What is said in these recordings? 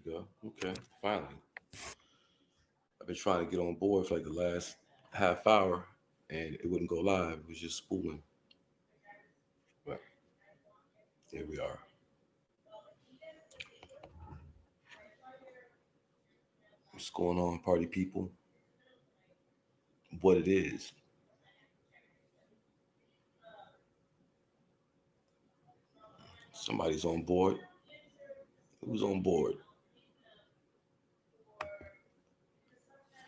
go. Okay, finally. I've been trying to get on board for like the last half hour, and it wouldn't go live. It was just spooling. But here we are. What's going on, party people? What it is? Somebody's on board. Who's on board?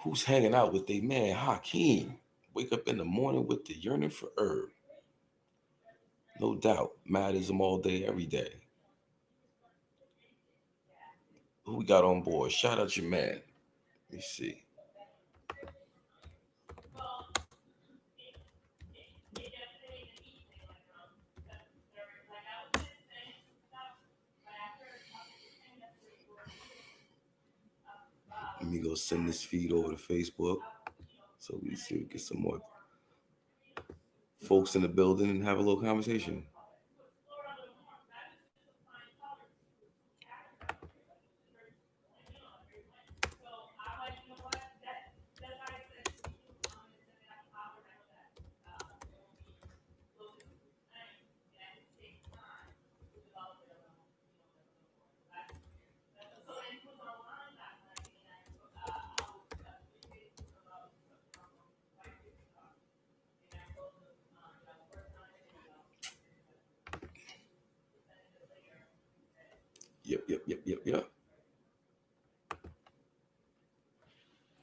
Who's hanging out with their man Hakeem? Wake up in the morning with the yearning for herb. No doubt, Madism all day, every day. Who we got on board? Shout out your man. Let me see. Let me go send this feed over to Facebook so we see get some more folks in the building and have a little conversation. Yep.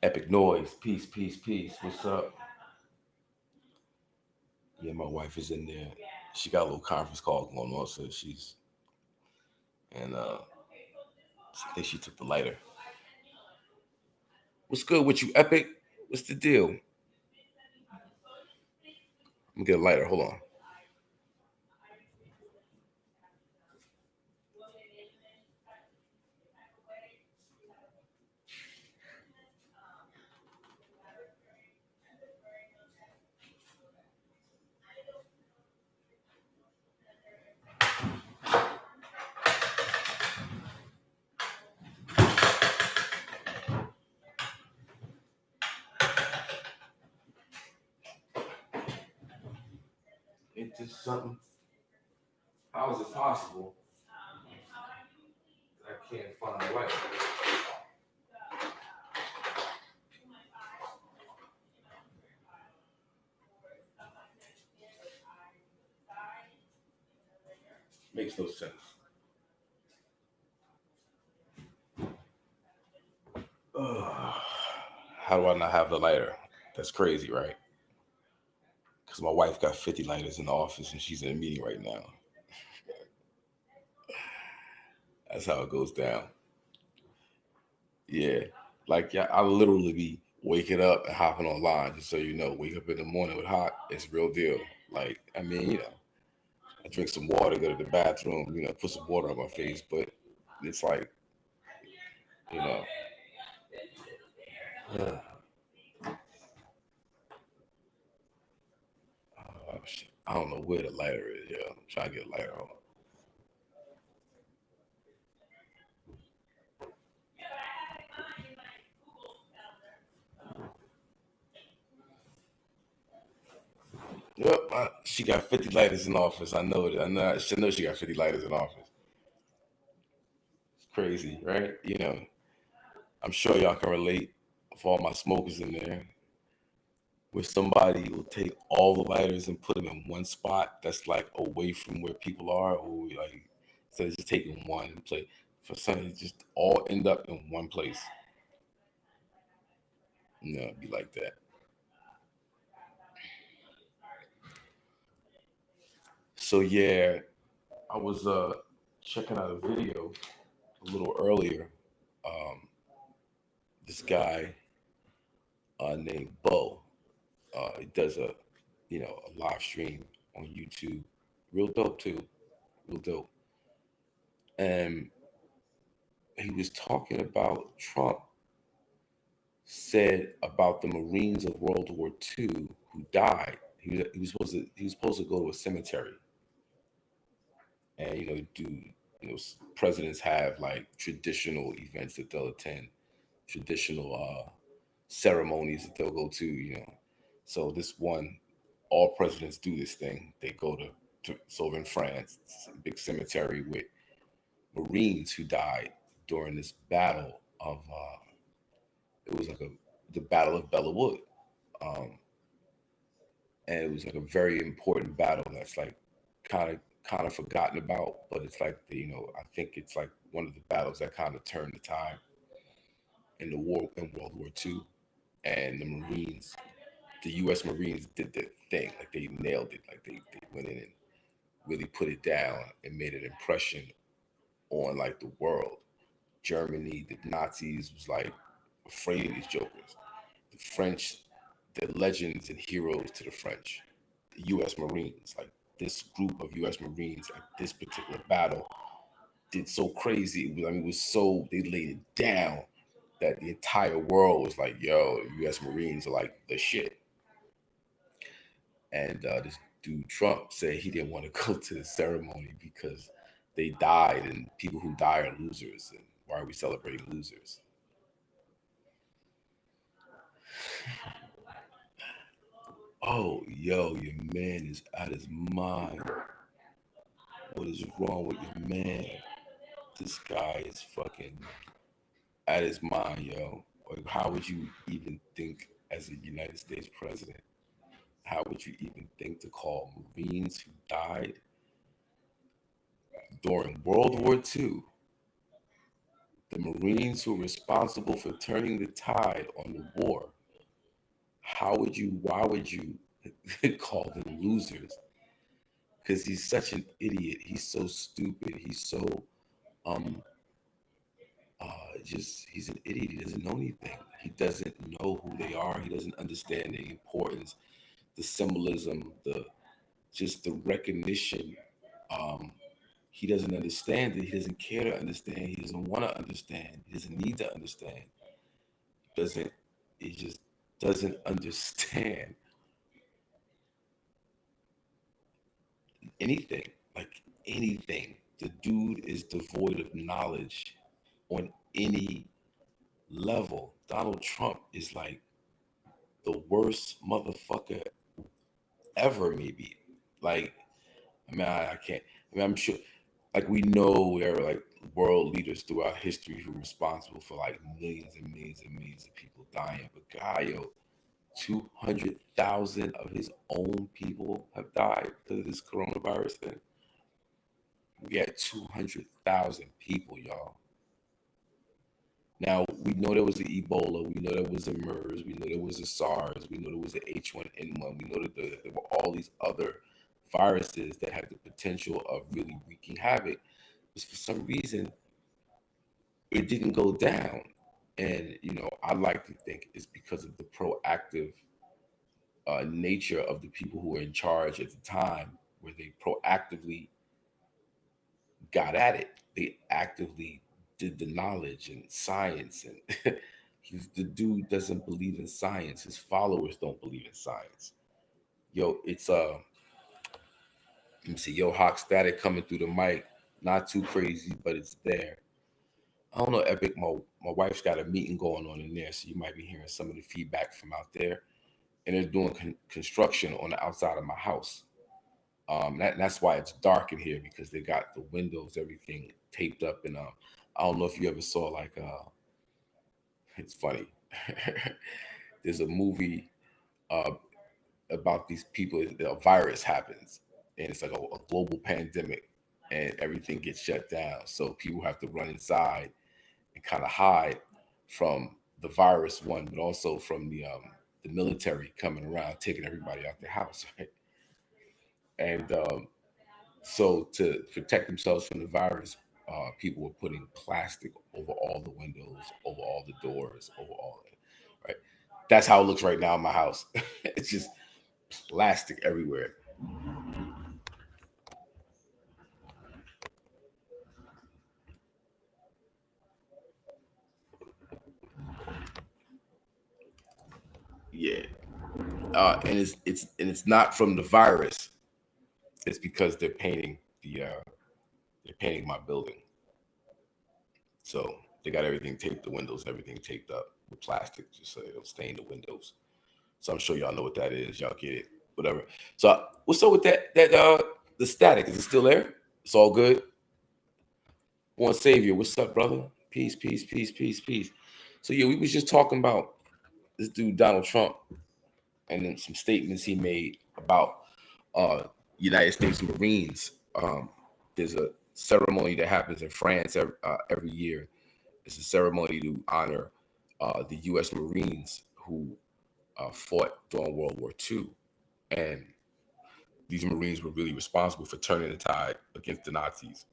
Epic noise. Peace, peace, peace. What's up? Yeah, my wife is in there. She got a little conference call going on, so she's and I think she took the lighter. What's good with you, Epic? What's the deal? I'm gonna get a lighter. Hold on. Ain't this something? How is it possible that I can't find a lighter? Makes no sense. Ugh. How do I not have the lighter? That's crazy, right? Because my wife got 50 lighters in the office and she's in a meeting right now. That's how it goes down. Yeah. Like, yeah, I literally be waking up and hopping online, just so you know. Wake up in the morning with hot, it's real deal. Like, I mean, I drink some water, go to the bathroom, put some water on my face, but it's like, you know, I don't know where the lighter is. Yeah, I'm trying to get a lighter on. Yep, she got 50 lighters in office. I know it. She knows she got 50 lighters in office. It's crazy, right? I'm sure y'all can relate for all my smokers in there, where somebody will take all the lighters and put them in one spot that's like away from where people are, or like instead of just taking one and play for something, just all end up in one place. It'd be like that. So yeah, I was checking out a video a little earlier. Um, this guy named Bo, he does a live stream on YouTube, real dope too, real dope. And he was talking about Trump said about the Marines of World War II who died. He was supposed to go to a cemetery and do presidents have like traditional events that they'll attend, traditional ceremonies that they'll go to. So this one, all presidents do this thing. They go to so in France, it's a big cemetery with Marines who died during this battle of it was like the Battle of Bella Wood. Um, and it was like a very important battle that's like kind of forgotten about, but it's like I think it's like one of the battles that kind of turned the tide in World War II, and the U.S. Marines did their thing, like they nailed it, like they went in and really put it down and made an impression on like the world. Germany, the Nazis was like afraid of these jokers. The French, they're legends and heroes to the French. The U.S. Marines, like this group of U.S. Marines at this particular battle, did so crazy. It was so, they laid it down that the entire world was like, "Yo, U.S. Marines are like the shit." And this dude Trump said he didn't want to go to the ceremony because they died, and people who die are losers. And why are we celebrating losers? Oh, yo, your man is out his mind. What is wrong with your man? This guy is fucking out his mind, yo. Like, how would you even think as a United States president? How would you even think to call Marines who died during World War II, the Marines who were responsible for turning the tide on the war? Why would you call them losers? Because he's such an idiot. He's so stupid. He's so um he's an idiot. He doesn't know anything. He doesn't know who they are. He doesn't understand the importance, the symbolism, the recognition. Um, he doesn't understand it. He doesn't care to understand. He doesn't want to understand. He doesn't need to understand. Doesn't He just doesn't understand anything. Like anything. The dude is devoid of knowledge on any level. Donald Trump is like the worst motherfucker ever, maybe. Like, I can't. I'm sure. Like, we know there are like world leaders throughout history who are responsible for like millions and millions and millions of people dying. But God, yo, 200,000 of his own people have died because of this coronavirus thing. We had 200,000 people, y'all. Now, we know there was an Ebola, we know there was a MERS, we know there was a SARS, we know there was an H1N1, we know that there were all these other viruses that had the potential of really wreaking havoc. But for some reason, it didn't go down. And, I like to think it's because of the proactive nature of the people who were in charge at the time, where they proactively got at it. They actively did the knowledge and science, and the dude doesn't believe in science. His followers don't believe in science. Yo, it's let me see, yo, Hawk Static coming through the mic. Not too crazy, but it's there. I don't know, Epic. My wife's got a meeting going on in there, so you might be hearing some of the feedback from out there. And they're doing construction on the outside of my house. That's why it's dark in here, because they got the windows, everything taped up. And I don't know if you ever saw like it's funny. There's a movie uh, about these people. A virus happens, and it's like a global pandemic, and everything gets shut down. So people have to run inside and kind of hide from the virus, one, but also from the military coming around, taking everybody out their house. Right? And so to protect themselves from the virus, people were putting plastic over all the windows, over all the doors, over all of it. Right. That's how it looks right now in my house. It's just plastic everywhere. Yeah. And it's not from the virus. It's because they're painting my building. So they got everything taped, the windows, everything taped up with plastic just so it'll stain the windows. So I'm sure y'all know what that is. Y'all get it, whatever. So what's up with that? The static, is it still there? It's all good. Born Savior, what's up, brother? Peace, peace, peace, peace, peace. So yeah, we was just talking about this dude Donald Trump and then some statements he made about United States Marines. There's a ceremony that happens in France every year. It's a ceremony to honor the U.S. Marines who fought during World War II. And these Marines were really responsible for turning the tide against the Nazis,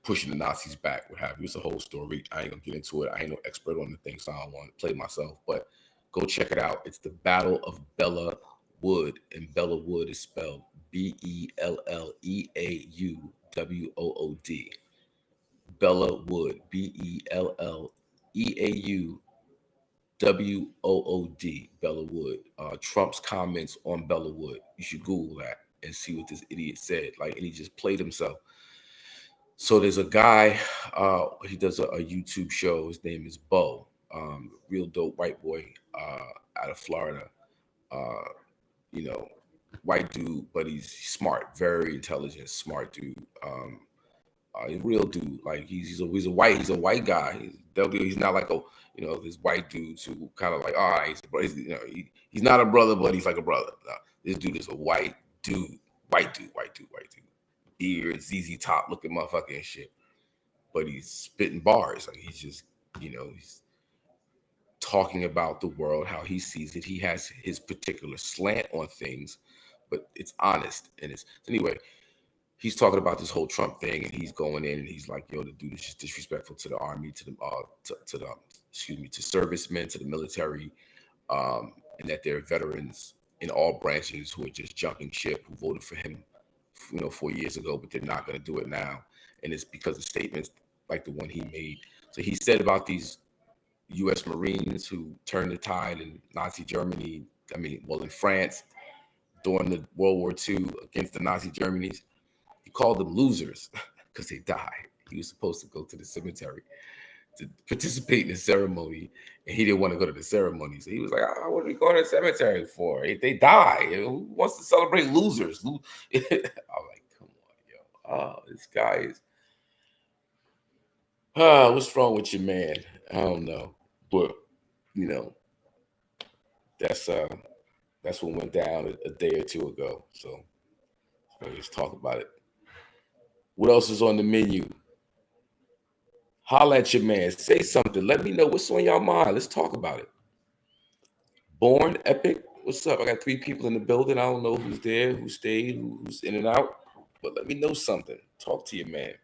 pushing the Nazis back, what have you. It's a whole story. I ain't gonna get into it. I ain't no expert on the thing, so I don't want to play myself, but go check it out. It's the Battle of Bella Wood, and Bella Wood is spelled Belleauwood. Bella Wood, Belleauwood, Bella Wood. Trump's comments on Bella Wood. You should Google that and see what this idiot said. Like, and he just played himself. So there's a guy, he does a YouTube show. His name is Bo, real dope white boy out of Florida. White dude, but he's smart, very intelligent, smart dude. A real dude. Like he's a white guy. He's not like this white dudes who kind of like, he's not a brother, but he's like a brother. No, this dude is a white dude. Beard, ZZ Top looking motherfucker and shit. But he's spitting bars. Like he's just, he's talking about the world, how he sees it. He has his particular slant on things, but it's honest. And anyway, he's talking about this whole Trump thing, and he's going in and he's like, the dude is just disrespectful to the army, to servicemen, to the military, and that they're veterans in all branches who are just jumping ship, who voted for him 4 years ago, but they're not going to do it now. And it's because of statements like the one he made. So he said about these U.S. Marines who turned the tide in Nazi Germany, in France during the World War II against the Nazi Germany's, he called them losers because they died. He was supposed to go to the cemetery to participate in the ceremony, and he didn't want to go to the ceremony. So he was like, what are we going to the cemetery for? If they die, who wants to celebrate losers? I'm like, come on, yo. This guy is, what's wrong with you, man? I don't know. But, that's what went down a day or two ago. So let's talk about it. What else is on the menu? Holla at your man. Say something. Let me know what's on your mind. Let's talk about it. Born Epic. What's up? I got 3 people in the building. I don't know who's there, who stayed, who's in and out. But let me know something. Talk to your man.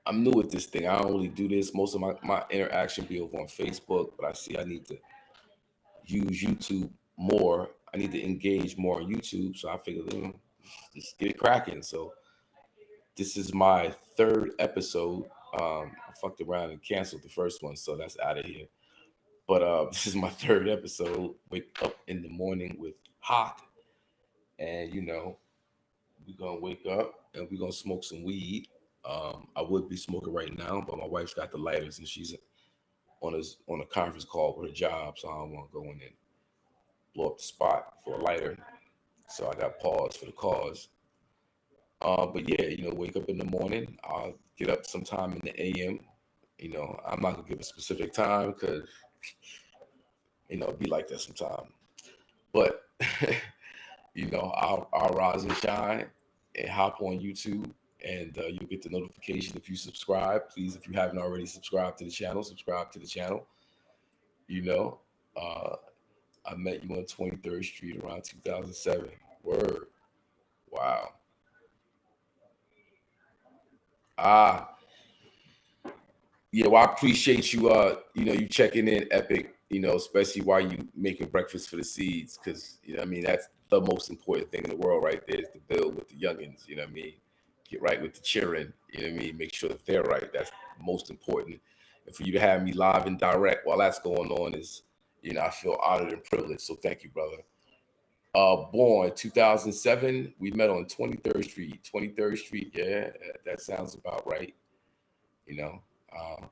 I'm new at this thing. I don't really do this. Most of my interaction be over on Facebook, but I see I need to use YouTube more. I need to engage more on YouTube. So I figured, just get it cracking. So this is my 3rd episode. I fucked around and canceled the first one, so that's out of here. But this is my 3rd episode. Wake up in the morning with Hot. And, we're going to wake up and we're going to smoke some weed. I would be smoking right now, but my wife's got the lighters and she's on a conference call with her job, so I don't want to go in and blow up the spot for a lighter. So I got paused for the cause. But yeah, wake up in the morning. I'll get up sometime in the AM. I'm not gonna give a specific time because it'd be like that sometime. But I'll rise and shine and hop on YouTube, and you'll get the notification if you subscribe. Please, if you haven't already subscribed to the channel, subscribe to the channel. I met you on 23rd Street around 2007. Word. Wow. Yeah, well, I appreciate you, you checking in, Epic, especially while you making breakfast for the seeds, because, that's the most important thing in the world right there is to build with the youngins, get right with the children, make sure that they're right. That's most important. And for you to have me live and direct while that's going on is, I feel honored and privileged. So thank you, brother. Born 2007. We met on 23rd Street. 23rd Street. Yeah, that sounds about right. You know, um,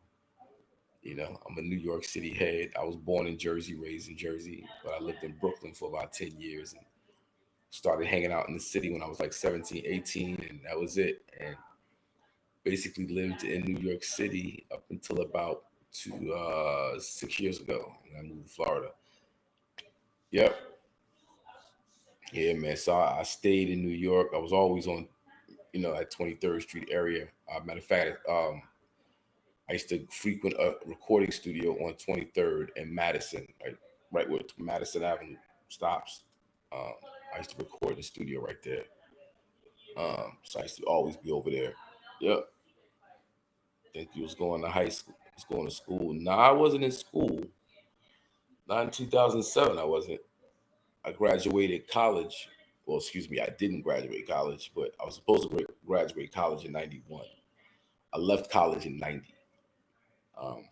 I'm a New York City head. I was born in Jersey, raised in Jersey, but I lived in Brooklyn for about 10 years and started hanging out in the city when I was like 17, 18, and that was it. And basically lived in New York City up until about 6 years ago. And I moved to Florida. Yep. Yeah, man. So I stayed in New York. I was always on, at 23rd Street area. Matter of fact, I used to frequent a recording studio on 23rd and Madison, right where Madison Avenue stops. Um, I used to record in the studio right there. So I used to always be over there. Yep. Think you was going to high school. Was going to school. No, I wasn't in school. Not in 2007. I wasn't. I graduated college. Well, excuse me, I didn't graduate college, but I was supposed to graduate college in '91. I left college in '90. Um,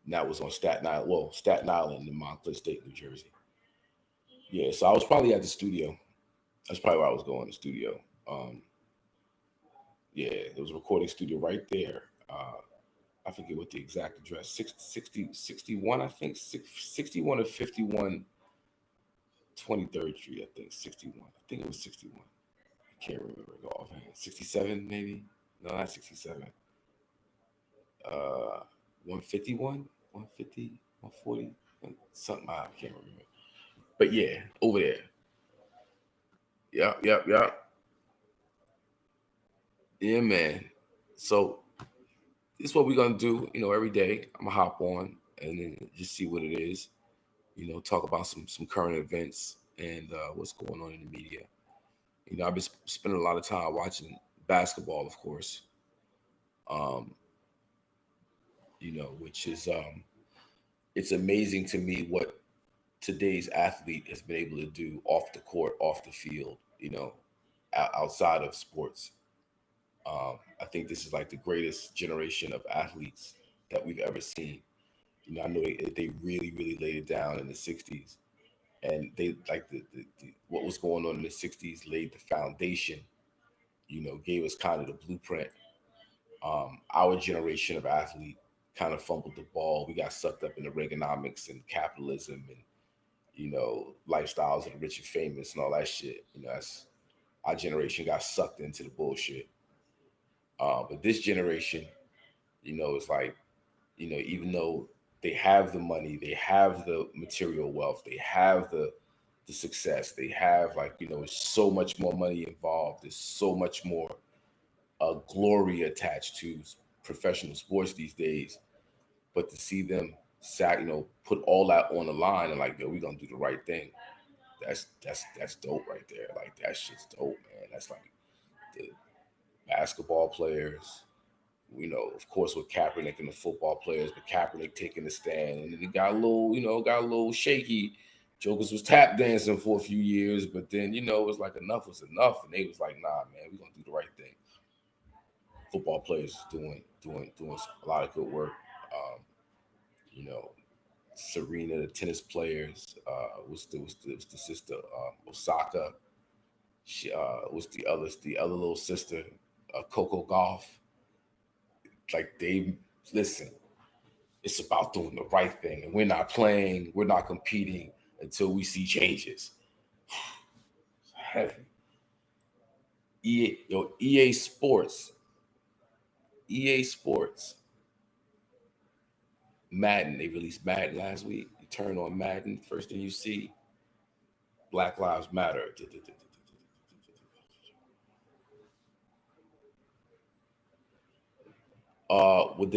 and that was on Staten Island. Well, Staten Island in Montclair State, New Jersey. Yeah, so I was probably at the studio. That's probably where I was going, the studio. Yeah, there was a recording studio right there. I forget what the exact address, 61, I think, 61 or 51 23rd Street, I think, 61. I think it was 61. I can't remember it offhand. 67, maybe? No, not 67. 151, 150, 140, something, I can't remember. But yeah, over there. Yep. Yeah, man. So this is what we're gonna do. Every day I'm gonna hop on and then just see what it is. Talk about some current events and what's going on in the media. I've been spending a lot of time watching basketball, of course. Um, which is it's amazing to me what today's athlete has been able to do off the court, off the field. Outside of sports. I think this is like the greatest generation of athletes that we've ever seen. I know they really, really laid it down in the '60s, and they like the what was going on in the '60s laid the foundation. Gave us kind of the blueprint. Our generation of athlete kind of fumbled the ball. We got sucked up in the Reaganomics and capitalism and lifestyles of the rich and famous and all that shit. That's our generation got sucked into the bullshit. But this generation, it's like, even though they have the money, they have the material wealth, they have the success, they have so much more money involved. There's so much more glory attached to professional sports these days. But to see them put all that on the line and like, yo, we're gonna do the right thing. That's dope right there. Like that shit's dope, man. That's like the basketball players, of course, with Kaepernick and the football players, but Kaepernick taking the stand, and then it got a little shaky. Jokers was tap dancing for a few years, but then it was like enough was enough, and they was like, nah, man, we're gonna do the right thing. Football players doing a lot of good work. You know, Serena, the tennis players, was the sister Osaka. She was the other little sister, Coco Golf. Like they listen. It's about doing the right thing, and we're not competing until we see changes. Heavy. EA Sports, EA Sports, Madden. They released Madden last week. You turn on Madden, first thing you see, Black Lives Matter. Would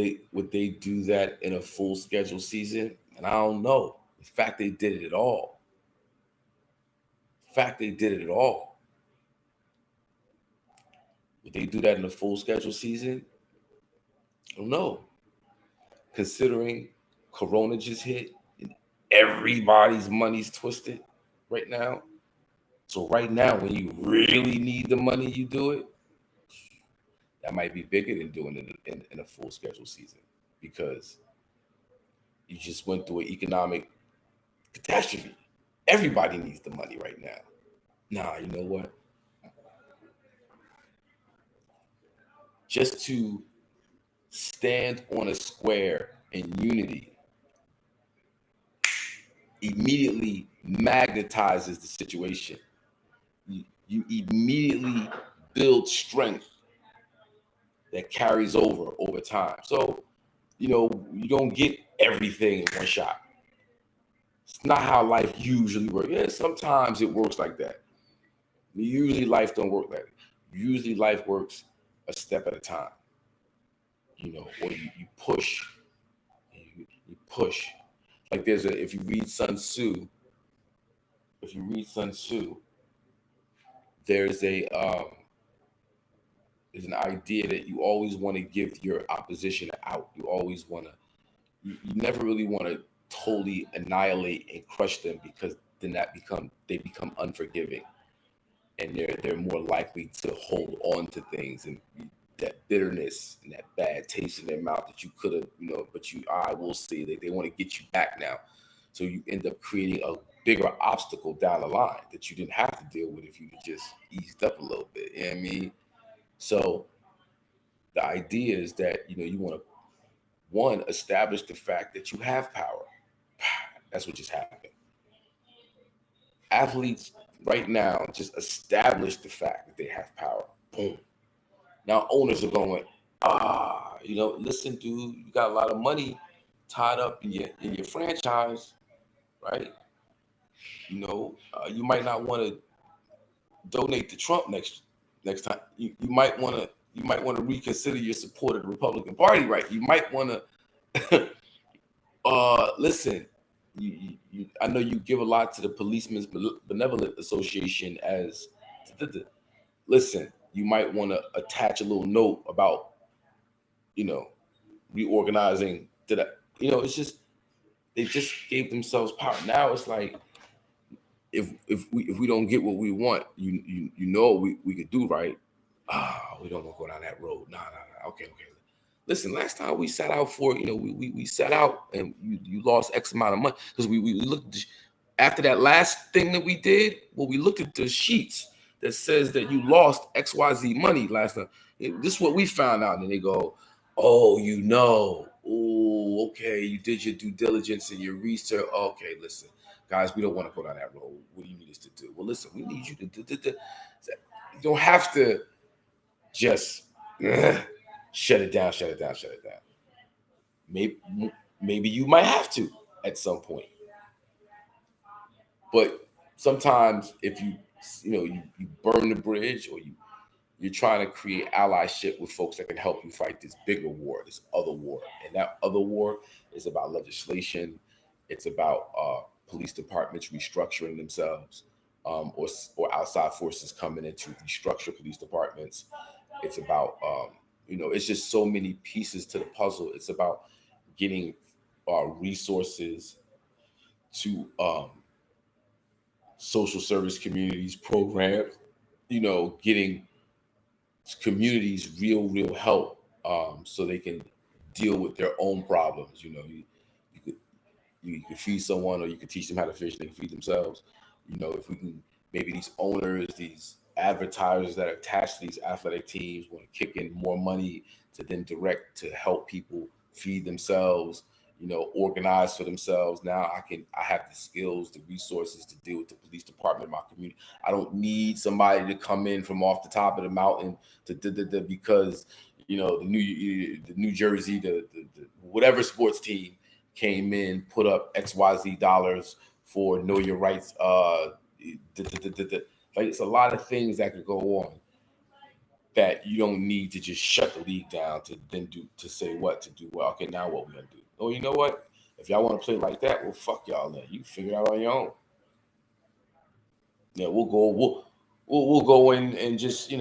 they do that in a full schedule season? And I don't know. The fact they did it at all. Fact they did it at all. Would they do that in a full schedule season? I don't know. Considering Corona just hit and everybody's money's twisted right now. So right now, when you really need the money, you do it. That might be bigger than doing it in a full schedule season because you just went through an economic catastrophe. everybody needs the money right now. Nah, you know what? Just to stand on a square in unity immediately magnetizes the situation. You immediately build strength that carries over time. So, you don't get everything in one shot. It's not how life usually works. Yeah, sometimes it works like that. Usually life don't work like that. Usually life works a step at a time. Or you push. You push. Like if you read Sun Tzu, there's there's an idea that you always want to give your opposition an out. You always want to, you never really want to totally annihilate and crush them, because then they become unforgiving, and they're more likely to hold on to things, and that bitterness and that bad taste in their mouth that you could have, but I will say that they want to get you back now. So you end up creating a bigger obstacle down the line that you didn't have to deal with if you just eased up a little bit. You know what I mean? So the idea is that, you want to, one, establish the fact that you have power. That's what just happened. Athletes right now just establish the fact that they have power. Boom. Now owners are going, listen, dude, you got a lot of money tied up in your franchise, right? You might not want to donate to Trump next time. You might want to reconsider your support of the Republican Party, right? You might want to listen. I know you give a lot to the Policemen's Benevolent Association listen, you might want to attach a little note about, reorganizing to that. It's just, they just gave themselves power. Now it's like, if we don't get what we want, we could do, right? We don't want to go down that road. Nah. Okay. Listen, last time we sat out for, we sat out and you lost X amount of money, because we looked after that last thing that we did. Well, we looked at the sheets that says that you lost XYZ money last time. This is what we found out. And they go, oh, oh, okay, you did your due diligence and your research. Okay, listen, guys, we don't want to go down that road. What do you need us to do? Well, listen, we need you to do. You don't have to just shut it down. Maybe you might have to at some point. But sometimes if you burn the bridge, or you're trying to create allyship with folks that can help you fight this bigger war, this other war. And that other war is about legislation. It's about police departments restructuring themselves, or outside forces coming in to restructure police departments. It's about, it's just so many pieces to the puzzle. It's about getting resources to social service communities, programs, getting communities real help, so they can deal with their own problems. You can feed someone, or you can teach them how to fish, they can feed themselves. If we can, maybe these owners, these advertisers that are attached to these athletic teams want to kick in more money to then direct to help people feed themselves, organize for themselves. Now I have the skills, the resources to deal with the police department in my community. I don't need somebody to come in from off the top of the mountain because the New Jersey, the whatever sports team came in, put up XYZ dollars for know your rights. Like, it's a lot of things that could go on that you don't need to just shut the league down to then to say what to do. Well, okay, now what we're gonna do? Oh, you know what? If y'all want to play like that, well, fuck y'all then. You figure it out on your own. Yeah, we'll go in and just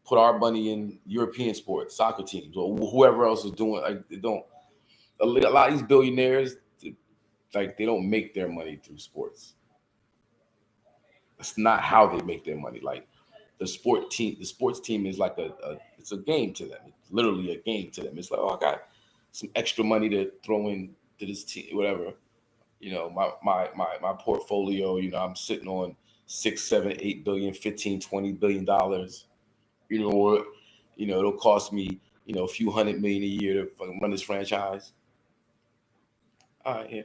put our money in European sports, soccer teams, or whoever else is doing. Like, they don't. A lot of these billionaires, like, they don't make their money through sports. That's not how they make their money. Like, the sports team is like it's a game to them. It's literally a game to them. It's like, oh, I got some extra money to throw in to this team, whatever. my portfolio, I'm sitting on 6, 7, 8 billion, 15, $20 billion. You know what? It'll cost me, a few $100 million a year to fucking run this franchise. All right, yeah.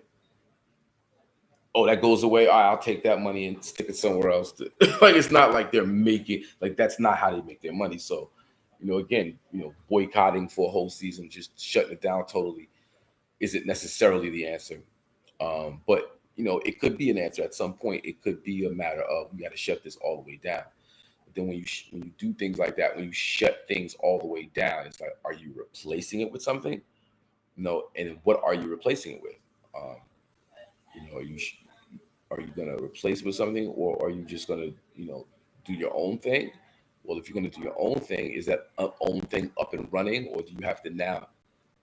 Oh, that goes away. All right, I'll take that money and stick it somewhere else. Like it's not like they're making like that's not how they make their money. So, again, boycotting for a whole season, just shutting it down totally, isn't necessarily the answer. But it could be an answer at some point. It could be a matter of we got to shut this all the way down. But then when you do things like that, when you shut things all the way down, it's like, are you replacing it with something? No, and what are you replacing it with? Um, are you gonna replace it with something, or are you just gonna do your own thing? Well, if you're gonna do your own thing, is that own thing up and running, or do you have to now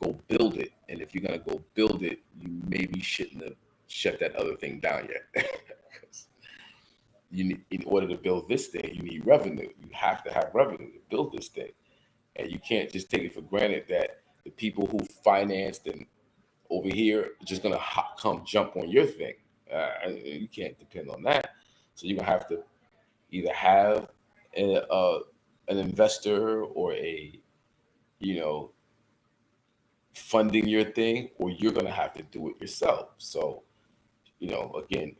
go build it? And if you're gonna go build it, you maybe shouldn't have shut that other thing down yet. 'Cause in order to build this thing, you need revenue. You have to have revenue to build this thing, and you can't just take it for granted that the people who financed and over here are just gonna come jump on your thing. You can't depend on that. So you're gonna have to either have an, uh, an investor or a you know funding your thing, or you're gonna have to do it yourself. So again,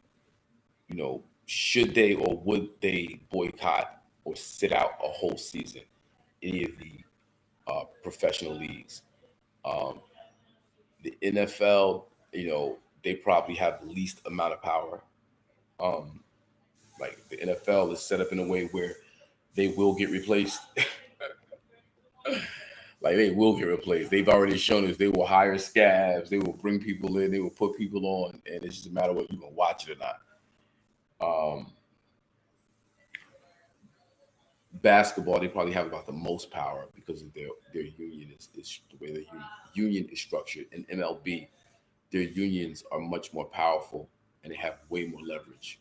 should they or would they boycott or sit out a whole season? Any of the professional leagues, um, the NFL, they probably have the least amount of power. Um, like the NFL is set up in a way where they will get replaced. Like they will get replaced. They've already shown us they will hire scabs, they will bring people in, they will put people on, and it's just a matter of whether you can watch it or not. Um, Basketball, they probably have about the most power because of their union is the way the union is structured. In MLB, their unions are much more powerful and they have way more leverage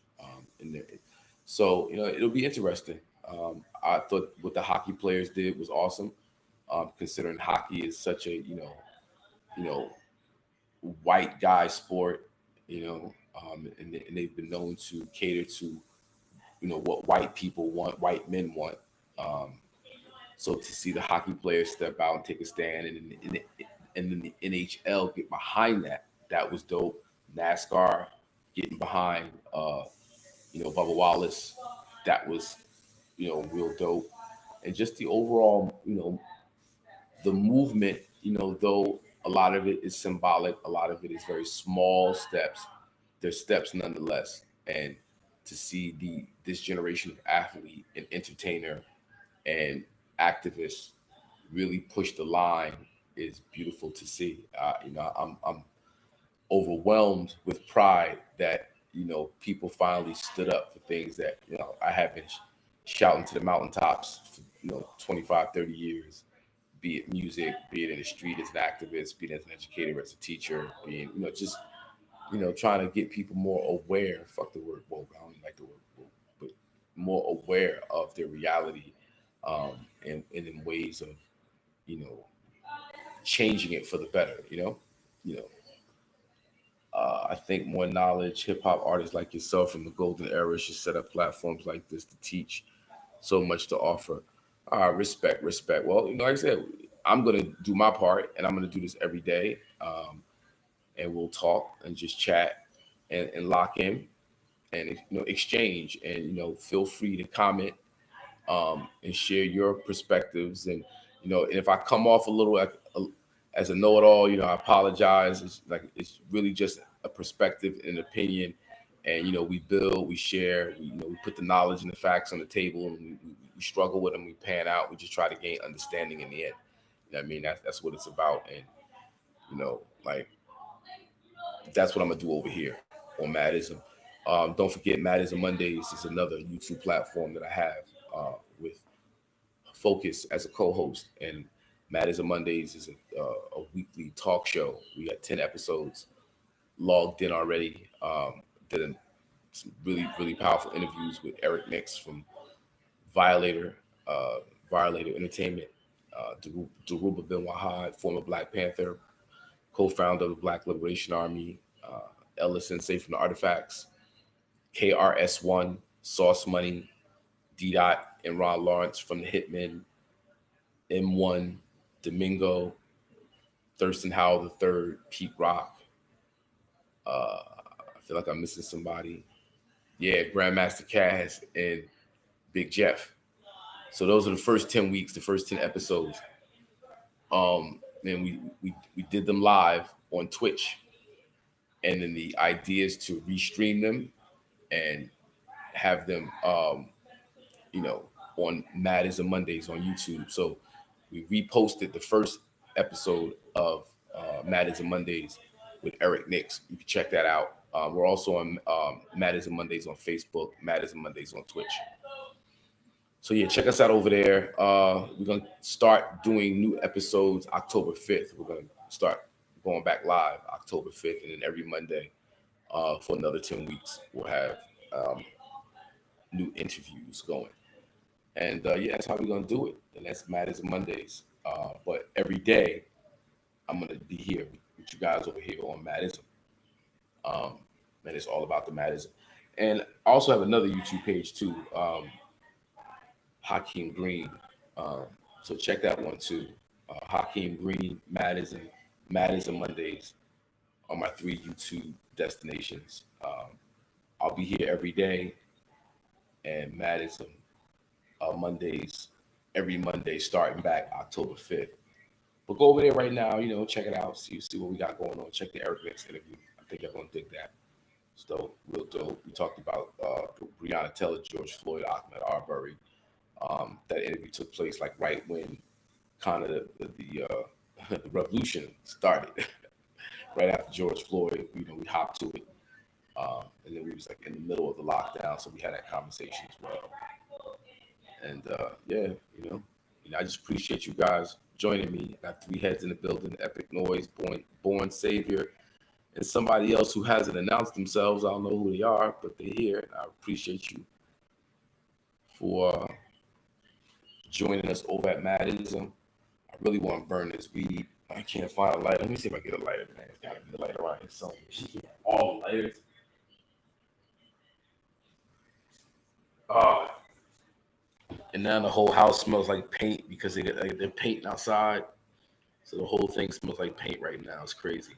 in there. So it'll be interesting. I thought what the hockey players did was awesome, considering hockey is such a you know white guy sport. And they've been known to cater to what white people want, white men want. Um, so to see the hockey players step out and take a stand, and then the NHL get behind that, that was dope. NASCAR getting behind, Bubba Wallace, that was real dope. And just the overall, the movement, though a lot of it is symbolic, a lot of it is very small steps. They're steps nonetheless. And to see this generation of athlete and entertainer and activists really push the line is beautiful to see. I'm overwhelmed with pride that people finally stood up for things that I have been shouting to the mountaintops for 25, 30 years. Be it music, be it in the street as an activist, be it as an educator, as a teacher, being just trying to get people more aware. Fuck the word woke. I don't even like the word woke, but more aware of their reality, and in ways of you know changing it for the better. You know. I think more knowledge, hip hop artists like yourself from the golden era should set up platforms like this to teach. So much to offer. Respect, respect. Well, like I said, I'm gonna do my part, and I'm gonna do this every day. And we'll talk and just chat and lock in and exchange, and feel free to comment, and share your perspectives. And and if I come off a little like as a know-it-all, I apologize. It's really just a perspective and an opinion, and we build, we share, we put the knowledge and the facts on the table, and we struggle with them, we pan out, we just try to gain understanding in the end. I mean, that's what it's about. And like that's what I'm gonna do over here on Madism. Don't forget, Madism Mondays is another YouTube platform that I have, with Focus as a co-host, and Madism Mondays is a weekly talk show. We got 10 episodes logged in already. Did some really powerful interviews with Eric Nix from Violator, Violator Entertainment, Daruba Ben Wahad, former Black Panther, co-founder of the Black Liberation Army, Ella Sensei from the Artifacts, KRS1, Sauce Money, D Dot and Ron Lawrence from the Hitmen, M1, Domingo, Thurston Howell the Third, Pete Rock. I feel like I'm missing somebody. Yeah, Grandmaster Caz and Big Jeff. So those are the first 10 weeks, the first 10 episodes. And we did them live on Twitch. And then the idea is to restream them and have them on Matters and Mondays on YouTube. So we reposted the first episode of Matters and Mondays with Eric Nix. You can check that out. We're also on Matters and Mondays on Facebook, Matters and Mondays on Twitch. So yeah, check us out over there. We're gonna start doing new episodes October 5th. We're gonna start going back live October 5th, and then every Monday for another 10 weeks, we'll have new interviews going. And yeah, that's how we're gonna do it. And that's Matters and Mondays. But every day, I'm gonna be here with you guys over here on Mattism. And it's all about the Mattism. And I also have another YouTube page too, Hakeem Green. So check that one too. Hakeem Green, Mattism Mondays are my 3 YouTube destinations. I'll be here every day, and Mattism Mondays every Monday starting back October 5th. But go over there right now, check it out, see what we got going on. Check the Eric Nix interview. I think you're gonna dig that. It's dope, real dope. We talked about Breonna Taylor, George Floyd, Ahmaud Arbery. That interview took place like right when kind of the revolution started. Right after George Floyd, we hopped to it, and then we was like in the middle of the lockdown, so we had that conversation as well. And yeah, I just appreciate you guys joining me. I got 3 heads in the building: Epic Noise, Born Savior, and somebody else who hasn't announced themselves. I don't know who they are, but they're here. I appreciate you for joining us over at Mattism. I really want to burn this weed. I can't find a lighter. Let me see if I get a lighter, man. It's gotta be a lighter right here somewhere. She can have all the lighters. And now the whole house smells like paint because they're painting outside. So the whole thing smells like paint right now. It's crazy.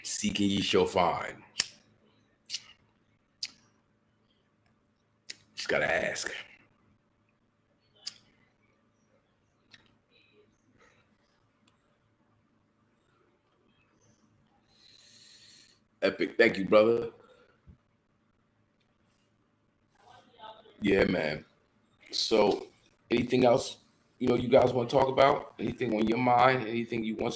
Seeking ye shall find. Just gotta ask. Epic, thank you, brother. Yeah, man. So, anything else you guys want to talk about? Anything on your mind? Anything you want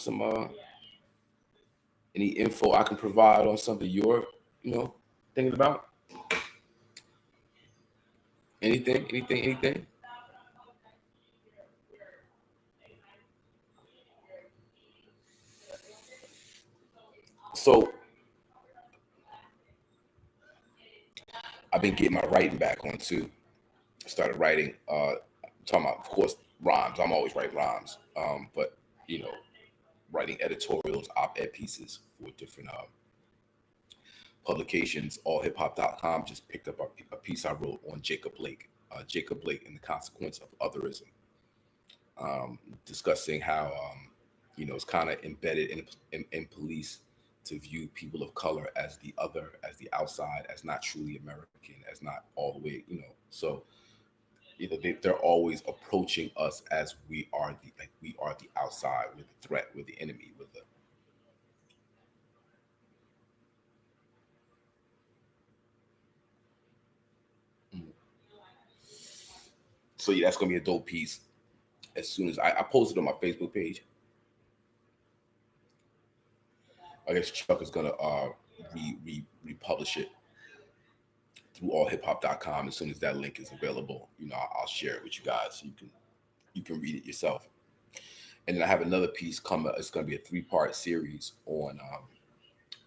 any info I can provide on something you're thinking about? Anything? So I've been getting my writing back on too. I started writing, talking about, of course, rhymes. I'm always writing rhymes, but writing editorials, op-ed pieces for different publications. AllHipHop.com just picked up a piece I wrote on Jacob Blake and the consequence of otherism, discussing how it's kind of embedded in police to view people of color as the other, as the outside, as not truly American, as not all the way, So they're always approaching us as we are the outside, with the threat, with the enemy, with the So yeah, that's gonna be a dope piece. As soon as I posted on my Facebook page, I guess Chuck is gonna republish it through allhiphop.com as soon as that link is available. I'll share it with you guys so you can read it yourself. And then I have another piece coming. It's going to be a 3-part series on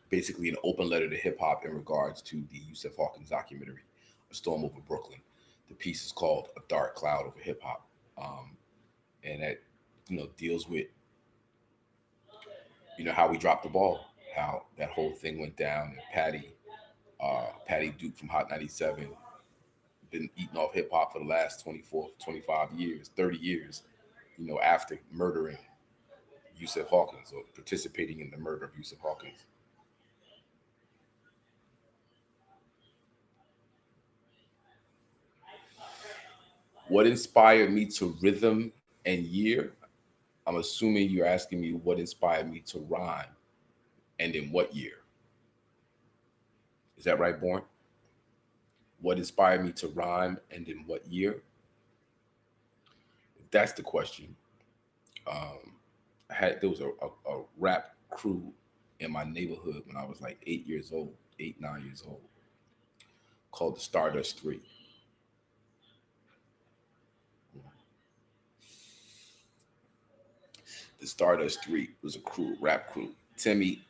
basically an open letter to hip hop in regards to the Yusef Hawkins documentary, A Storm Over Brooklyn. The piece is called A Dark Cloud Over Hip Hop, and that deals with how we dropped the ball, how that whole thing went down, and Patty Duke from Hot 97 been eating off hip hop for the last 24, 25 years, 30 years, after murdering Yusef Hawkins or participating in the murder of Yusef Hawkins. What inspired me to rhythm and year? I'm assuming you're asking me what inspired me to rhyme and in what year. Is that right, Born? What inspired me to rhyme and in what year? If that's the question, there was a rap crew in my neighborhood when I was like 9 years old, called the Stardust 3. The Stardust 3 was a rap crew. Timmy,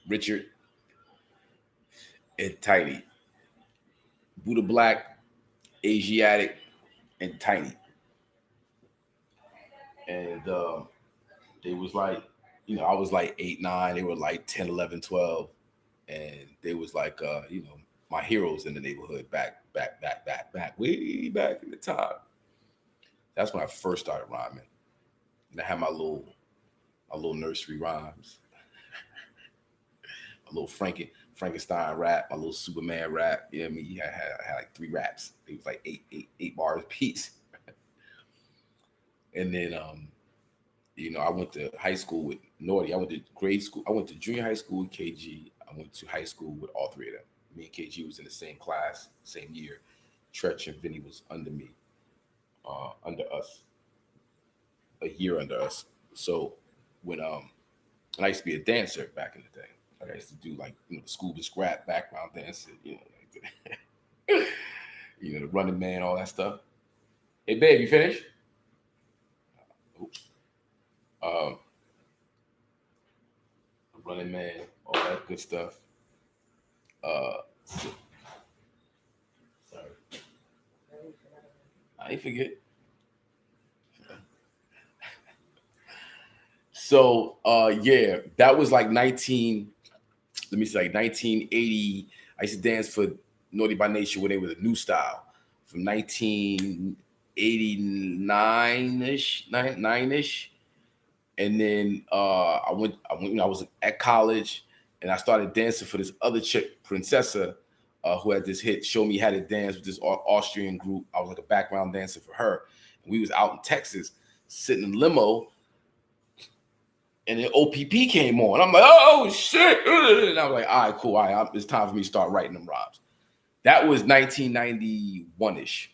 Richard, and Tiny. Buddha Black, Asiatic, and Tiny. And they was like, I was like 8, 9. They were like 10, 11, 12. And they was like, my heroes in the neighborhood back, way back in the time. That's when I first started rhyming. And I had my little nursery rhymes, a little Frankenstein rap, a little Superman rap. You know what I mean? I had like 3 raps. It was like eight bars apiece. And then, I went to high school with Naughty. I went to grade school. I went to junior high school with KG. I went to high school with all 3 of them. Me and KG was in the same class, same year. Tretch and Vinny was under me, under us, a year under us. So when and I used to be a dancer back in the day. Like I used to do like the school to scrap background dancing, like the Running Man, all that stuff. Hey babe, you finished? Oops. Running Man, all that good stuff. Sorry, I ain't forget. So yeah, that was like 1980. I used to dance for Naughty by Nature when they were the New Style from 1989-ish, 9-ish. And then I went, I was at college and I started dancing for this other chick, Princessa, who had this hit, Show Me How to Dance, with this Austrian group. I was like a background dancer for her. And we was out in Texas, sitting in limo, and then OPP came on. I'm like, oh shit. And I was like, all right, cool. All right, it's time for me to start writing them rhymes. That was 1991-ish.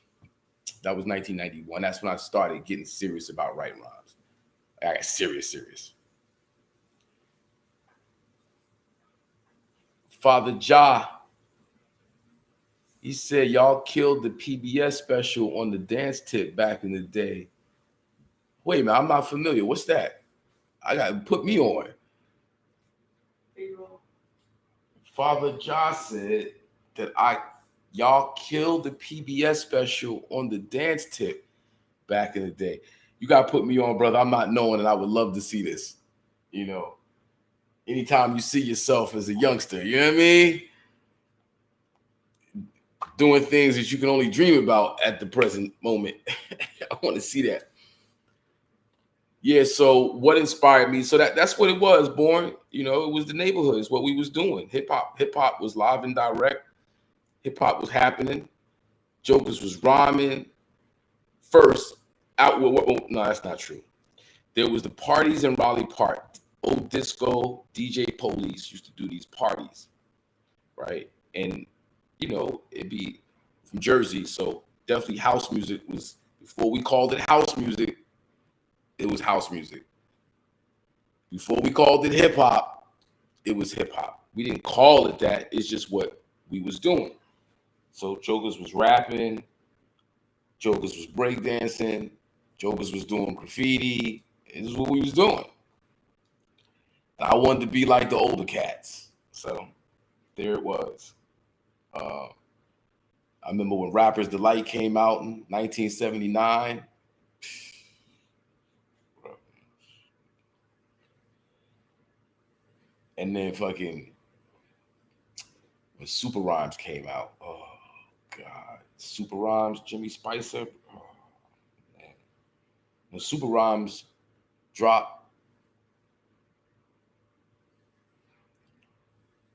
That was 1991. That's when I started getting serious about writing rhymes. I got serious. Father Ja, he said y'all killed the PBS special on the dance tip back in the day. Wait a minute, I'm not familiar. What's that? I got to put me on. Father Ja said that y'all killed the PBS special on the dance tip back in the day. You got to put me on, brother. I'm not knowing, and I would love to see this. Anytime you see yourself as a youngster, you know what I mean? Doing things that you can only dream about at the present moment. I want to see that. Yeah, so what inspired me? So that's what it was, Born. It was the neighborhood. It's what we was doing. Hip hop was live and direct. Hip hop was happening. Jokers was rhyming. First, no, that's not true. There was the parties in Raleigh Park. Old Disco, DJ Police used to do these parties, right? And it'd be from Jersey, so definitely house music was, before we called it house music, it was house music. Before we called it hip hop, it was hip hop. We didn't call it that. It's just what we was doing. So Jokers was rapping, Jokers was breakdancing, Jokers was doing graffiti. This is what we was doing. I wanted to be like the older cats. So there it was. I remember when Rapper's Delight came out in 1979. And then fucking when Super Rhymes came out. Oh, God. Super Rhymes, Jimmy Spicer. Oh, man. When Super Rhymes dropped,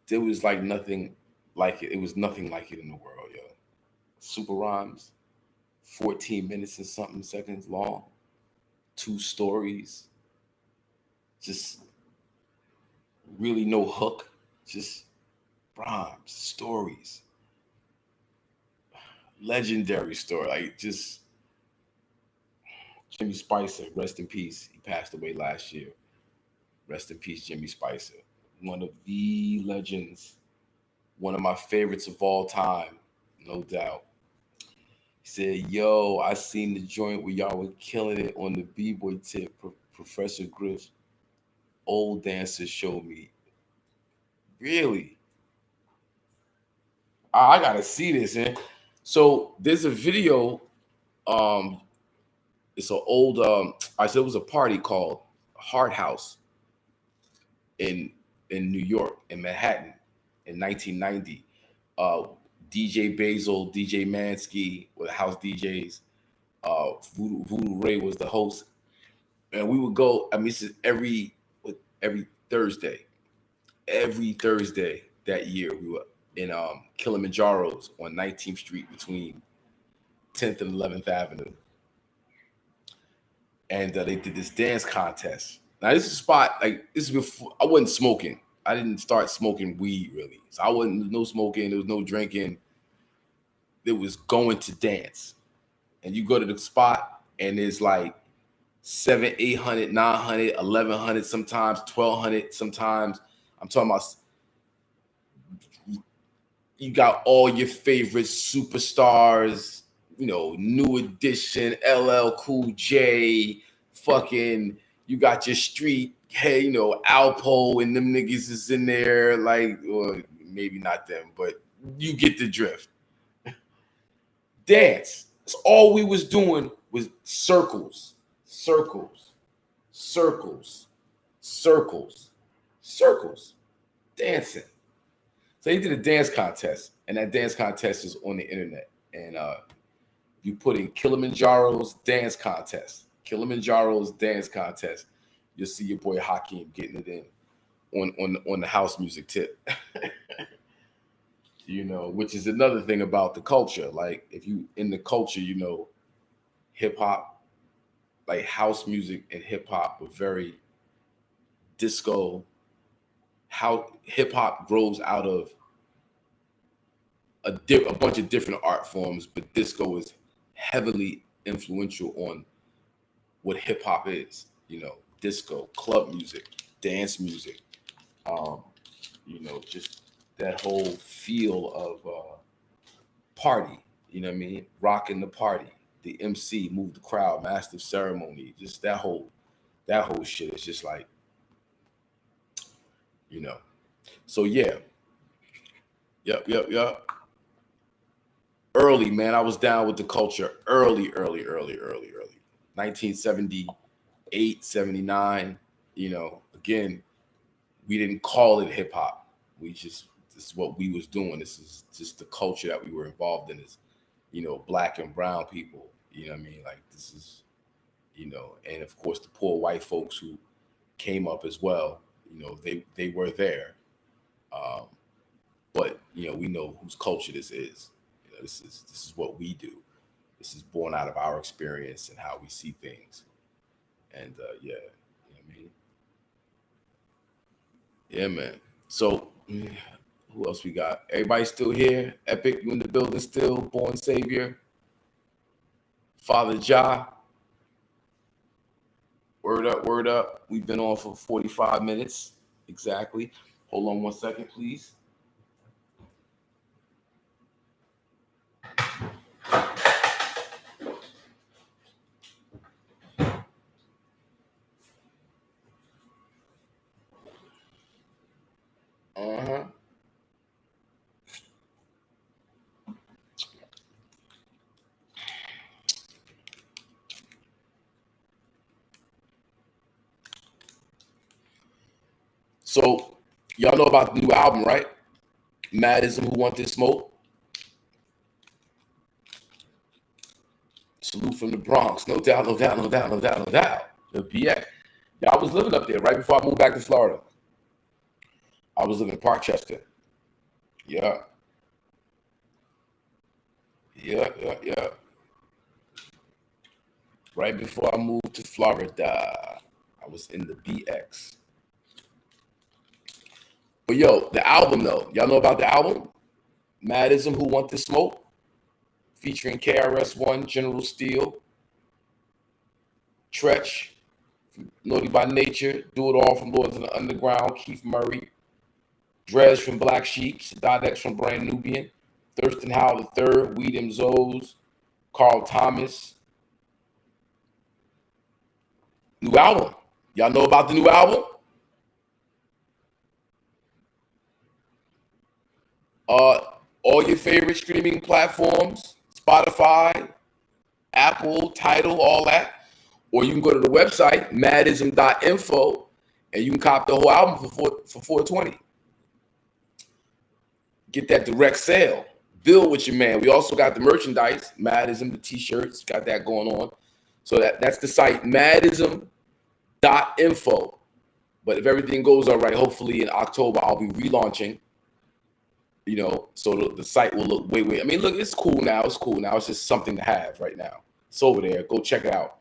there was like nothing like it. It was nothing like it in the world, yo. Super Rhymes, 14 minutes and something seconds long, 2 stories, just really no hook, just rhymes, stories, legendary story. Like just Jimmy Spicer, rest in peace. He passed away last year. Rest in peace, Jimmy Spicer. One of the legends, one of my favorites of all time, no doubt. He said, "Yo, I seen the joint where y'all were killing it on the B-boy tip. Professor Griff's old dancers showed me." Really? I gotta see this, man. So there's a video. Um, it's an old. I said it was a party called Hard House in New York, in Manhattan, in 1990. Uh, DJ Basil, DJ Mansky were the house DJs. Voodoo Ray was the host, and we would go. I mean, this is every Thursday. Every Thursday that year, we were in Kilimanjaro's on 19th Street between 10th and 11th Avenue, and they did this dance contest. Now this is a spot, like, this is before I wasn't smoking. I didn't start smoking weed really, so I wasn't, no smoking. There was no drinking. It was going to dance, and you go to the spot, and it's like 700, 800, 900, 1100, sometimes 1200, sometimes. I'm talking about, you got all your favorite superstars, New Edition, LL Cool J, fucking, you got your street, hey, Alpo and them niggas is in there, like, or maybe not them, but you get the drift. Dance. That's all we was doing was circles, circles, circles, circles, circles, dancing. So they did a dance contest, and that dance contest is on the internet. And you put in Kilimanjaro's dance contest, you'll see your boy Hakeem getting it in on the house music tip. Which is another thing about the culture. Like, if you in the culture, hip hop, like house music and hip hop were very disco. How hip hop grows out of a bunch of different art forms, but disco is heavily influential on what hip hop is. Disco, club music, dance music, just that whole feel of party. You know what I mean? Rocking the party, the MC, move the crowd, master of ceremony, just that whole shit. It's just like, So yeah, yep. Early, man. I was down with the culture early. 1978, 79. Again, we didn't call it hip hop. This is what we was doing. This is just the culture that we were involved in, as, black and brown people. You know what I mean? Like, this is, and of course the poor white folks who came up as well, they were there. But we know whose culture this is. This is what we do. This is born out of our experience and how we see things. And yeah, you know what I mean? Yeah, man. So Who else we got? Everybody still here? Epic, you in the building still? Born Savior, Father Ja. Word up, word up. We've been on for 45 minutes exactly. Hold on 1 second, please. Uh-huh. So y'all know about the new album, right? Madism, Who Want This Smoke? Salute from the Bronx. No doubt, no doubt, no doubt, no doubt, no doubt. The BX. Yeah, I was living up there right before I moved back to Florida. I was living in Parkchester. Yeah. Yeah. Right before I moved to Florida, I was in the BX. But yo, the album though, y'all know about the album? Madism, Who Want This Smoke? Featuring KRS-One, General Steel, Tretch, Naughty by Nature, Do It All from Lords of the Underground, Keith Murray, Drez from Black Sheep, Sadadex from Brand Nubian, Thurston Howell III, Weedham Zoes, Carl Thomas. New album. Y'all know about the new album? All your favorite streaming platforms, Spotify, Apple, Tidal, all that. Or you can go to the website, madism.info, and you can cop the whole album for $420. Get that direct sale. Build with your man. We also got the merchandise, Madism, the t-shirts, got that going on. So that's the site, madism.info. But if everything goes all right, hopefully in October, I'll be relaunching. You know, so the site will look way. I mean, look, it's cool now. It's cool now. It's just something to have right now. It's over there. Go check it out.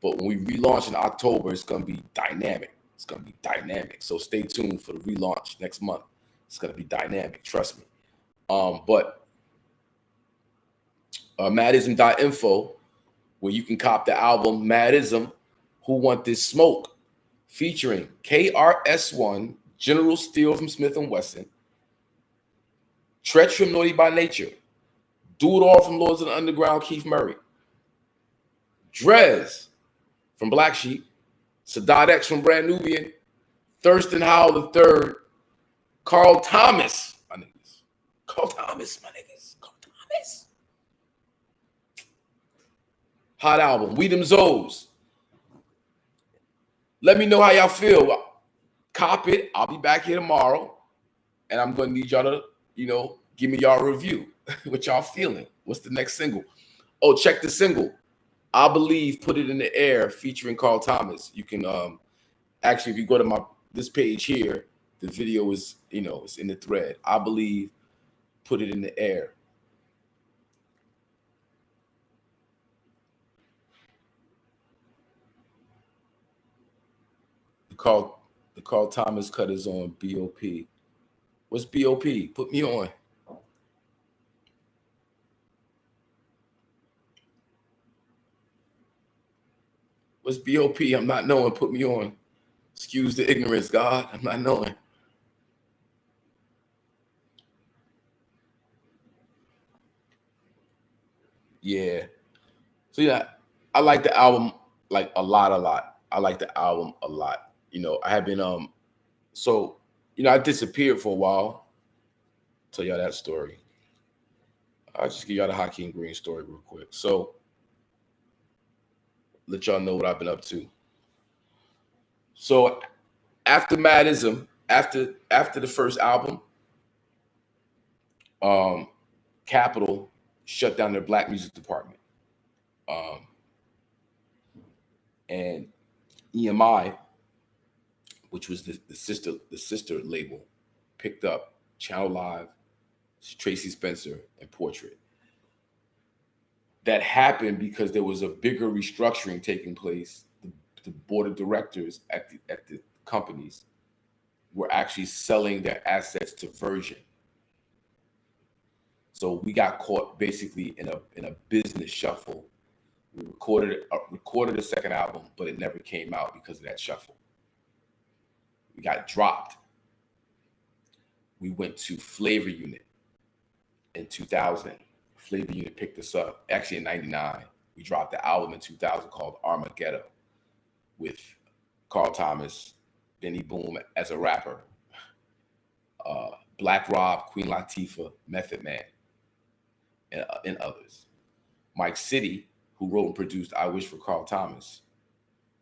But when we relaunch in October, it's going to be dynamic. It's going to be dynamic. So stay tuned for the relaunch next month. It's going to be dynamic. Trust me. But Madism.info, where you can cop the album Madism, Who Want This Smoke, featuring KRS-One, General Steel from Smith & Wesson, Tretch from Naughty by Nature, Do It All from Lords of the Underground, Keith Murray, Drez from Black Sheep, Sadadex from Brand Nubian, Thurston Howell III, Carl Thomas, my niggas. Carl Thomas. Hot album. Weedham Zoes. Let me know how y'all feel. Cop it. I'll be back here tomorrow. And I'm going to need y'all to, give me y'all review. What y'all feeling? What's the next single? Oh, check the single. I Believe, Put It in the Air, featuring Carl Thomas. You can actually, if you go to this page here, the video is, it's in the thread. I Believe, Put It in the Air. The Carl Thomas cut is on BOP. What's BOP? Put me on. What's BOP? I'm not knowing. Put me on. Excuse the ignorance, God. I'm not knowing. Yeah. So yeah, I like the album like a lot. I like the album a lot. I have been I disappeared for a while. Tell y'all that story. I'll just give y'all the Hakeem Green story real quick. So let y'all know what I've been up to. So after Madism, after the first album, Capitol shut down their black music department. And EMI, which was the sister label, picked up Channel Live, Tracy Spencer, and Portrait. That happened because there was a bigger restructuring taking place. The board of directors at the companies were actually selling their assets to Virgin. So we got caught basically in a business shuffle. We recorded a second album, but it never came out because of that shuffle. We got dropped. We went to Flavor Unit in 2000. Flavor Unit picked us up. Actually, in 99, we dropped the album in 2000 called Armageddon with Carl Thomas, Benny Boom as a rapper, Black Rob, Queen Latifah, Method Man, and others. Mike City, who wrote and produced I Wish for Carl Thomas,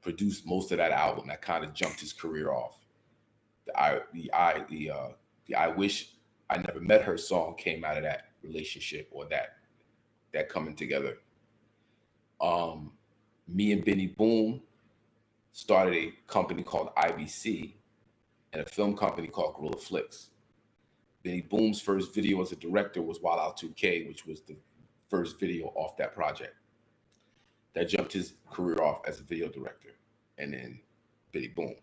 produced most of that album. That kind of jumped his career off. The I Wish I Never Met Her song came out of that relationship or that coming together. Me and Benny Boom started a company called IBC and a film company called Gorilla Flicks. Benny Boom's first video as a director was Wild Out 2K, which was the first video off that project. That jumped his career off as a video director. And then Benny Boom.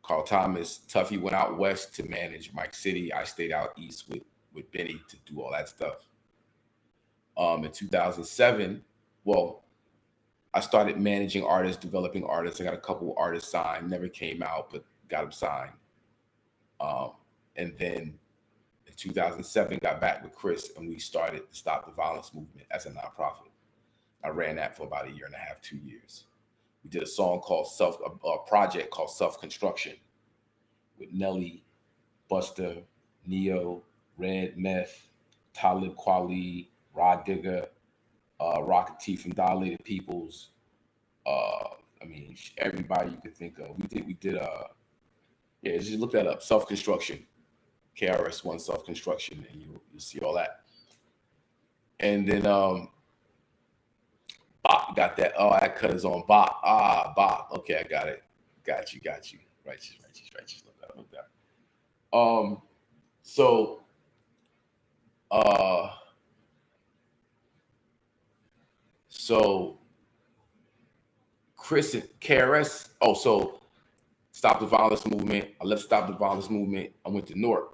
Carl Thomas, Tuffy went out west to manage Mike City. I stayed out east with Benny to do all that stuff. In 2007, I started managing artists, developing artists. I got a couple artists signed, never came out, but got them signed. And then in 2007, got back with Chris, and we started the Stop the Violence movement as a nonprofit. I ran that for about 1.5 years, 2 years. We did a project called Self-Construction with Nelly, Buster, Neo, Red Meth, Talib Kweli, Rod Digger, Rocket T from Dilated Peoples. Everybody you could think of. We did just look that up. Self-Construction, KRS-One Self-Construction, and you'll see all that. And then Bop got that. Oh, that cut is on Bop. Bop. Okay, I got it. Got you. Righteous. Look that. So Chris and KRS. So Stop the Violence movement. I left Stop the Violence movement. I went to Newark.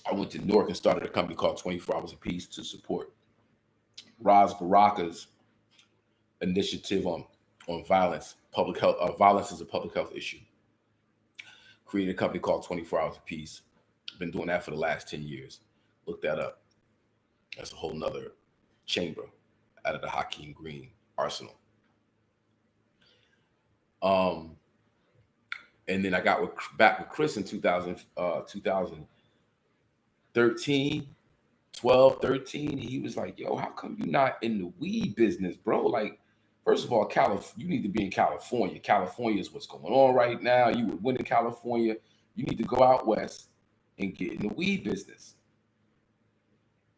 And started a company called 24 Hours of Peace to support Raz Baraka's initiative on violence, public health. Violence is a public health issue. Created a company called 24 Hours of Peace. Been doing that for the last 10 years. Look that up. That's a whole nother chamber out of the Hakeem Green arsenal. And then I got back with Chris in 2013, 12, 13. He was like, yo, how come you're not in the weed business, bro? Like, first of all, you need to be in California. California is what's going on right now. You would win in California. You need to go out west and get in the weed business.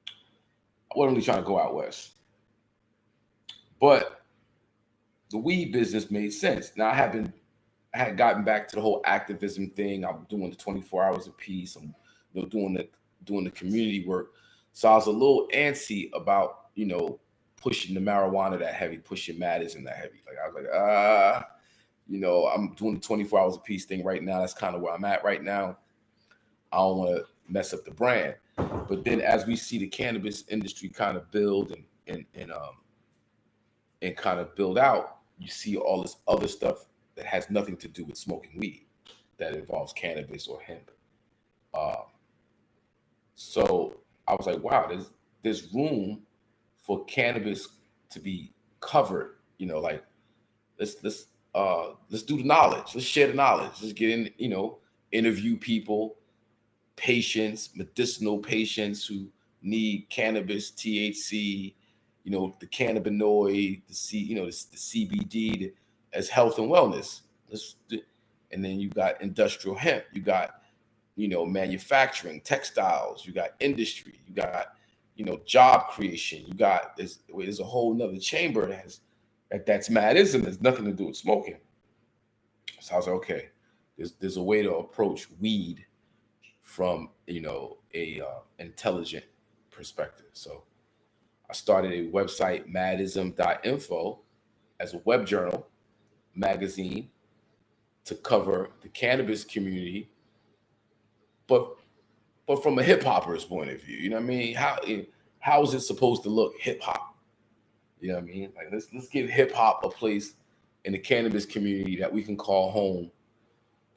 I wasn't really trying to go out west. But the weed business made sense. Now, I had gotten back to the whole activism thing. I'm doing the 24 Hours of Peace. I'm doing the community work. So I was a little antsy about, pushing the marijuana that heavy, pushing Madison that heavy. Like, I was like, I'm doing the 24 Hours of Peace thing right now. That's kind of where I'm at right now. I don't want to mess up the brand. But then as we see the cannabis industry kind of build and kind of build out, you see all this other stuff that has nothing to do with smoking weed that involves cannabis or hemp. So I was like, wow, there's room for cannabis to be covered. Let's do the knowledge. Let's share the knowledge. Let's get in, interview people, patients, medicinal patients who need cannabis, THC, the cannabinoid, the CBD as health and wellness. And then you got industrial hemp. You got, manufacturing, textiles. You got industry. You got, job creation. You got there's a whole nother chamber that's madism. There's nothing to do with smoking. So I was like, okay, there's a way to approach weed from a intelligent perspective. So I started a website, madism.info, as a web journal magazine to cover the cannabis community, but but from a hip hopper's point of view. You know what I mean? How is it supposed to look hip hop? You know what I mean? Like let's give hip hop a place in the cannabis community that we can call home,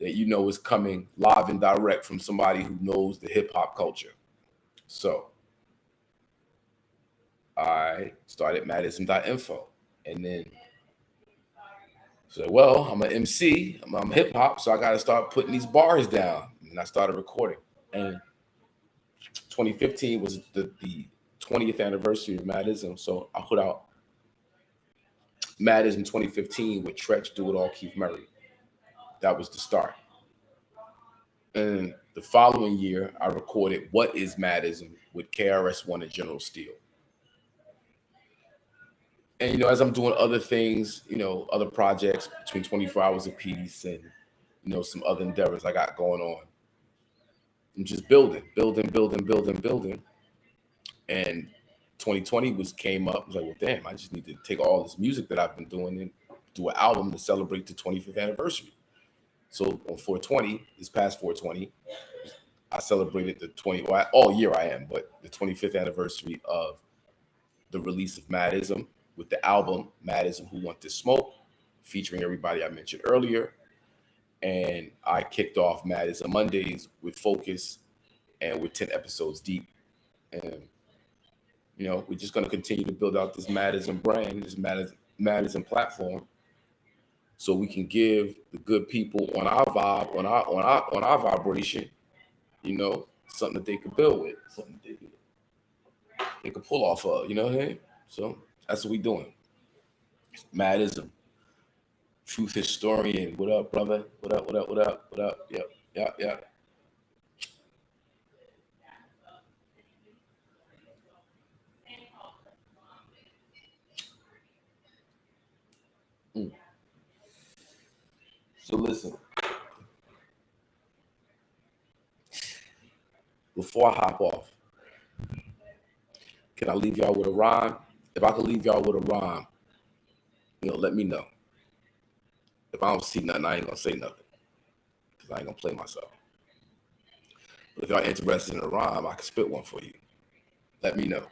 that you know is coming live and direct from somebody who knows the hip hop culture. So I started Madism.info, and then said, well, I'm an MC, I'm hip hop, so I got to start putting these bars down. And I started recording. And 2015 was the 20th anniversary of Madism, so I put out Madism 2015 with Tretch, Do It All, Keith Murray. That was the start. And the following year, I recorded What Is Madism with KRS-One and General Steel. And, you know, as I'm doing other things, you know, other projects between 24 Hours of Peace and, you know, some other endeavors I got going on, I'm just building. And 2020 came up. I was like, well, damn, I just need to take all this music that I've been doing and do an album to celebrate the 25th anniversary. So on 420, this past 420, I celebrated the all year I am, but the 25th anniversary of the release of Madism with the album Madism Who Want to Smoke, featuring everybody I mentioned earlier. And I kicked off Madism Mondays with Focus and with 10 episodes deep. And, you know, we're just going to continue to build out this Madism brand, this Madism platform, so we can give the good people on our vibe, on our vibration, you know, something that they could build with, something they could pull off of, you know what I mean? So that's what we doing. Madism, truth historian. What up, brother? What up? Yep. So listen, before I hop off, can I leave y'all with a rhyme? If I could leave y'all with a rhyme, you know, let me know. If I don't see nothing, I ain't gonna say nothing, because I ain't gonna play myself. But if y'all interested in a rhyme, I can spit one for you. Let me know.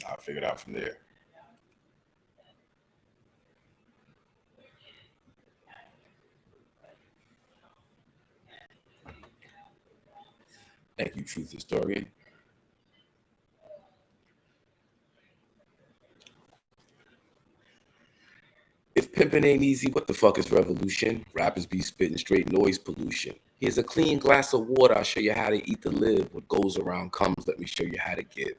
I'll figure it out from there. Thank you, truth historian. If pimping ain't easy, what the fuck is revolution? Rappers be spitting straight noise pollution. Here's a clean glass of water. I'll show you how to eat to live. What goes around comes. Let me show you how to give.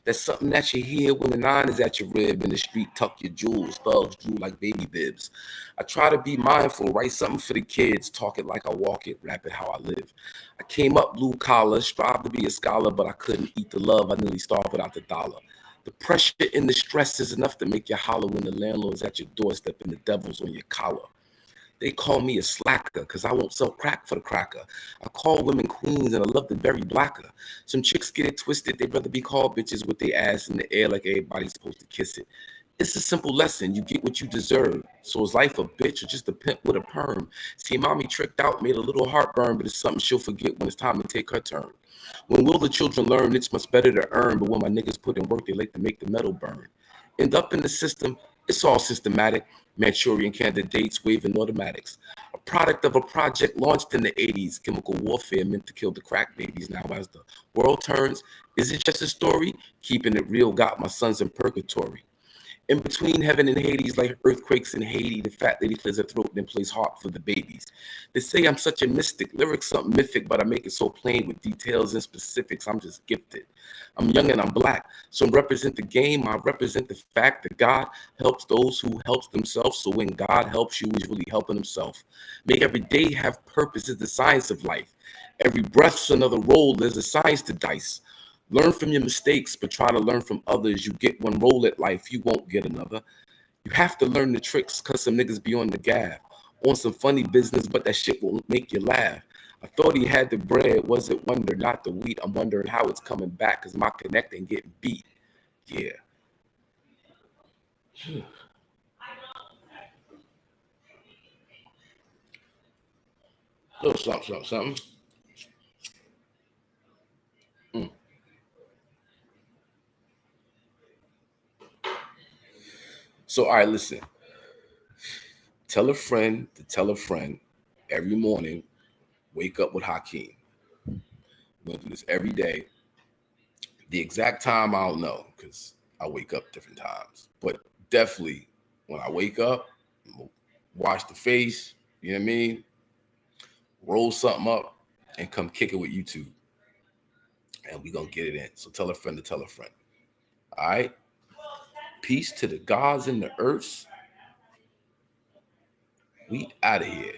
That's something that you hear when the nine is at your rib. In the street, tuck your jewels. Thugs drool like baby bibs. I try to be mindful, write something for the kids. Talk it like I walk it, rap it how I live. I came up blue collar, strive to be a scholar, but I couldn't eat the love. I nearly starved without the dollar. The pressure and the stress is enough to make you holler when the landlord's at your doorstep and the devil's on your collar. They call me a slacker because I won't sell crack for the cracker. I call women queens and I love the very blacker. Some chicks get it twisted. They'd rather be called bitches with their ass in the air like everybody's supposed to kiss it. It's a simple lesson. You get what you deserve. So is life a bitch or just a pimp with a perm? See, mommy tricked out, made a little heartburn, but it's something she'll forget when it's time to take her turn. When will the children learn it's much better to earn, but when my niggas put in work, they like to make the metal burn. End up in the system, it's all systematic. Manchurian candidates, waving automatics. A product of a project launched in the 80s. Chemical warfare meant to kill the crack babies. Now as the world turns, is it just a story? Keeping it real got my sons in purgatory. In between heaven and Hades, like earthquakes in Haiti, the fat lady clears her throat and plays harp for the babies. They say I'm such a mystic, lyrics something mythic, but I make it so plain with details and specifics. I'm just gifted. I'm young and I'm black, so I represent the game. I represent the fact that God helps those who helps themselves. So when God helps you, he's really helping himself. Make every day have purpose is the science of life. Every breath's another roll. There's a science to dice. Learn from your mistakes, but try to learn from others. You get one roll at life, you won't get another. You have to learn the tricks, cause some niggas be on the gab. On some funny business, but that shit won't make you laugh. I thought he had the bread, was it wonder, not the wheat? I'm wondering how it's coming back, cause my connect ain't getting beat. Yeah. Little something. So, all right, listen. Tell a friend to tell a friend every morning. Wake up with Hakeem. We're gonna do this every day. The exact time I don't know because I wake up different times. But definitely when I wake up, wash the face. You know what I mean? Roll something up and come kick it with YouTube. And we gonna get it in. So tell a friend to tell a friend. All right. Peace to the gods and the earths. We out of here.